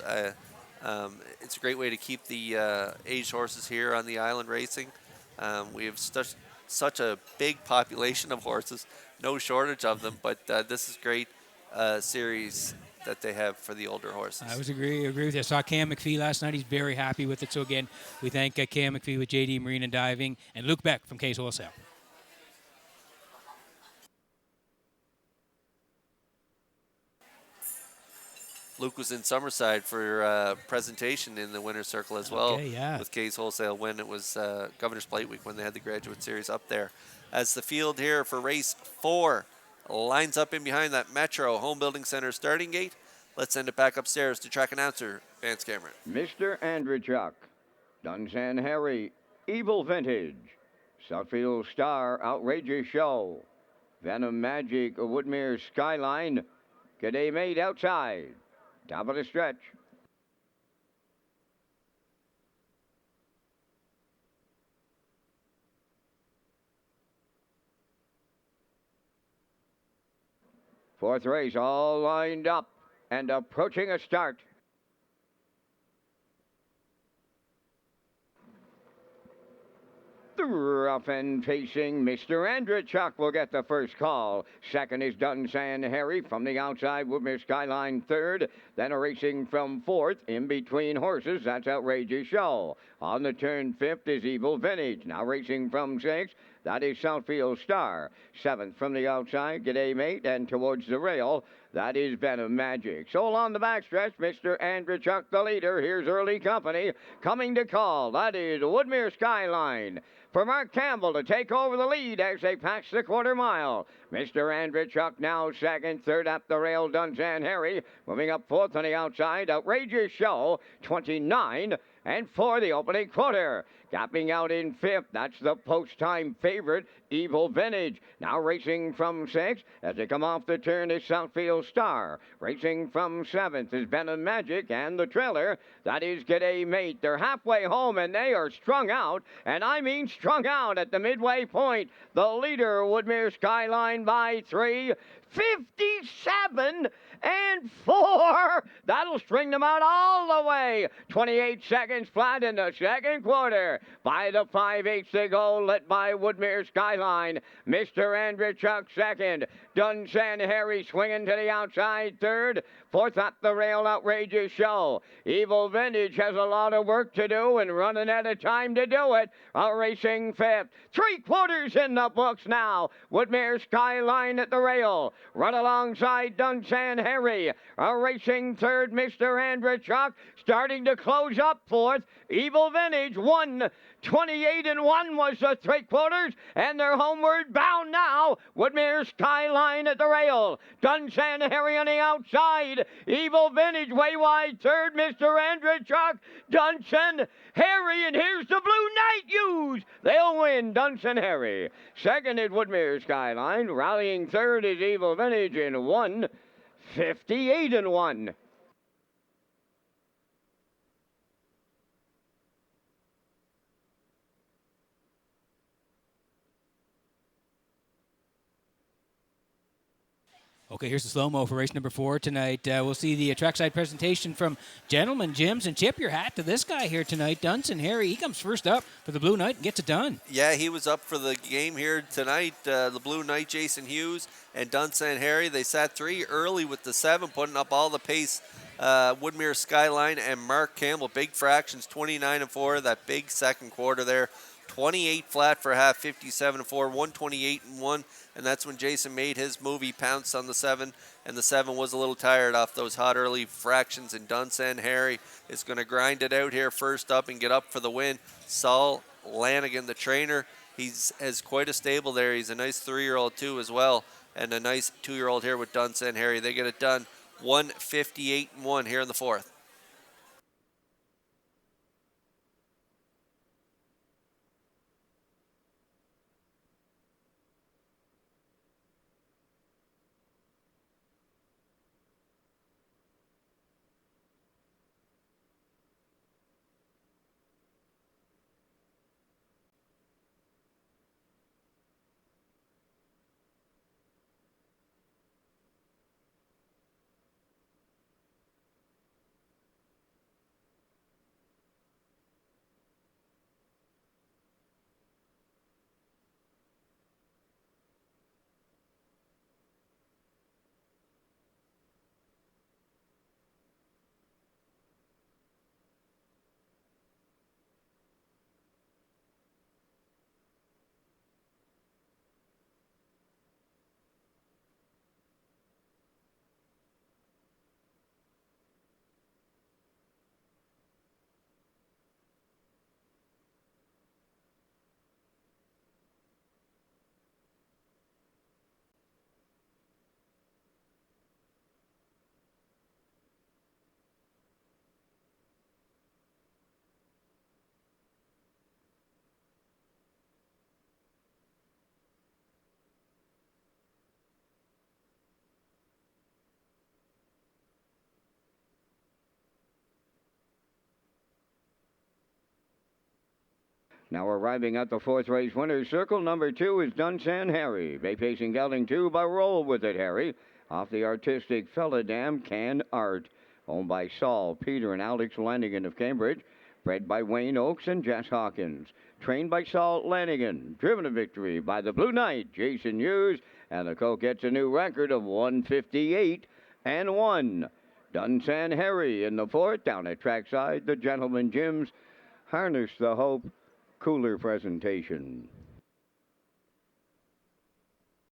Uh, it's a great way to keep the aged horses here on the island racing. We have such a big population of horses, no shortage of them, but this is great series that they have for the older I horses. was agree with you. I saw Cam McPhee last night. He's very happy with it. So again, we thank Cam McPhee with JD Marine and Diving and Luke Beck from Case Wholesale. Luke was in Summerside for presentation in the winner's circle as well Okay, yeah. with Kay's Wholesale when it was Governor's Plate Week when they had the graduate series up there. As the field here for race 4 lines up in behind that Metro Home Building Center starting gate, let's send it back upstairs to track announcer Vance Cameron. Mr. Andrechuk, Dunsan Harry, Evil Vintage, Sutfield Star, Outrageous Show, Venom Magic, Woodmere Skyline, G'day Mate outside, top of the stretch. Fourth race all lined up and approaching a start. The rough and pacing Mr. Andrechuk will get the first call. Second is Dunsan Harry from the outside, Woodmere Skyline third. Then a racing from fourth, in between horses, that's Outrageous Show. On the turn fifth is Evil Vintage. Now racing from sixth, that is Southfield Star. Seventh from the outside, G'day Mate, and towards the rail, that is Venom Magic. So along the backstretch, Mr. Andrechuk, the leader. Here's Early Company coming to call. That is Woodmere Skyline. For Mark Campbell to take over the lead as they pass the quarter mile. Mr. Andrechuk now second, third up the rail, Dunsan Harry. Moving up fourth on the outside, Outrageous Show, 29. And for the opening quarter, gapping out in fifth, that's the post-time favorite, Evil Vintage. Now racing from sixth, as they come off the turn is Southfield Star. Racing from seventh is Venom Magic, and the trailer, that is G'day Mate. They're halfway home, and they are strung out, and I mean strung out at the midway point. The leader, Woodmere Skyline, by 3. 57 and 4. That'll string them out all the way. 28 seconds flat in the second quarter. By the 5/8 they go, led by Woodmere Skyline. Mr. Andrechuk second. Dunsan Harry swinging to the outside third. Fourth up the rail, Outrageous Show. Evil Vintage has a lot of work to do and running out of time to do it. Racing fifth. 3/4 in the books now. Woodmere Skyline at the rail. Run alongside Dunsan Harry. Racing third, Mr. Andrechuk. Starting to close up fourth. Evil Vintage 1:28 and 1 was the 3/4, and they're homeward bound now. Woodmere Skyline at the rail. Dunsan Harry on the outside. Evil Vintage way wide third, Mr. Andrechuk. Dunsan Harry, and here's the Blue Knight Use. They'll win, Dunsan Harry. Second is Woodmere Skyline. Rallying third is Evil Vintage in 1:58 and 1. Okay, here's the slow-mo for race number 4 tonight. We'll see the trackside presentation from Gentleman Gyms. And tip your hat to this guy here tonight, Dunsan Harry. He comes first up for the Blue Knight and gets it done. Yeah, he was up for the game here tonight. The Blue Knight, Jason Hughes, and Dunsan Harry. They sat 3 early with the 7, putting up all the pace. Woodmere Skyline and Mark Campbell, big fractions, 29 and 4. That big second quarter there. 28 flat for half, 57 and 4, 128 and 1. And that's when Jason made his move. He pounced on the 7, and the 7 was a little tired off those hot early fractions. And Dunsan Harry is going to grind it out here first up and get up for the win. Saul Lanigan, the trainer, has quite a stable there. He's a nice 3-year-old too as well, and a nice 2-year-old here with Dunsan Harry. They get it done 158 and 1 here in the fourth. Now arriving at the fourth race winner's circle, number 2 is Dunsan Harry. Bay pacing gelding 2 by Roll With It Harry. Off the artistic Fella Dam Can Art. Owned by Saul, Peter, and Alex Lanigan of Cambridge. Bred by Wayne Oakes and Jess Hawkins. Trained by Saul Lanigan. Driven to victory by the Blue Knight, Jason Hughes. And the colt gets a new record of 158 and 1. Dunsan Harry in the fourth. Down at trackside, the Gentleman Jim's Harness the Hope Cooler presentation.